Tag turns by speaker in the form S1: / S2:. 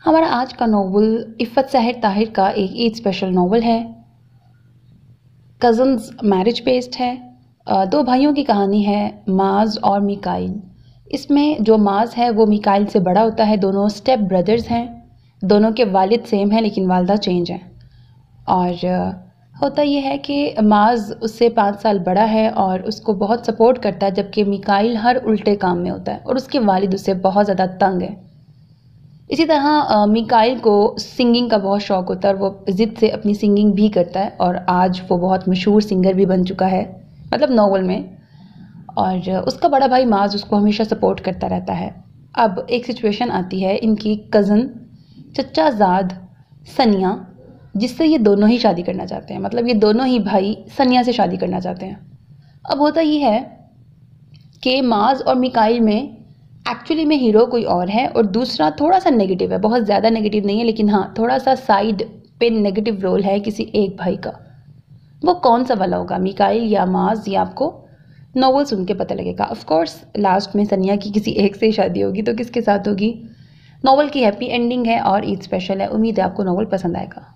S1: हमारा आज का नॉवल इफ़त सहर ताहिर का एक ईद स्पेशल नॉवल है। कज़न्स मैरिज बेस्ड है। दो भाइयों की कहानी है, माज और मिकाइल। इसमें जो माज है वो मिकाइल से बड़ा होता है। दोनों स्टेप ब्रदर्स हैं। दोनों के वालिद सेम हैं लेकिन वालदा चेंज हैं। और होता ये है कि माज उससे 5 साल बड़ा है और उसको बहुत सपोर्ट करता है, जबकि मिकाइल हर उल्टे काम में होता है और उसके वालिद उससे बहुत ज़्यादा तंग है। इसी तरह मिकाइल को सिंगिंग का बहुत शौक़ होता है और वो ज़िद से अपनी सिंगिंग भी करता है और आज वो बहुत मशहूर सिंगर भी बन चुका है, मतलब नॉवल में। और उसका बड़ा भाई माज उसको हमेशा सपोर्ट करता रहता है। अब एक सिचुएशन आती है इनकी कज़न चचाजाद सनिया, जिससे ये दोनों ही शादी करना चाहते हैं, मतलब ये दोनों ही भाई सनिया से शादी करना चाहते हैं। अब होता ये है कि माज और मिकाइल में एक्चुअली में हीरो कोई और है और दूसरा थोड़ा सा नेगेटिव है, बहुत ज़्यादा नेगेटिव नहीं है लेकिन हाँ थोड़ा सा साइड पे नेगेटिव रोल है किसी एक भाई का। वो कौन सा वाला होगा, मिकाइल या माज, ये आपको नॉवल सुन के पता लगेगा। ऑफ कोर्स लास्ट में सनिया की किसी एक से ही शादी होगी, तो किसके साथ होगी। नॉवल की हैप्पी एंडिंग है और ईद स्पेशल है। उम्मीद है आपको नॉवल पसंद आएगा।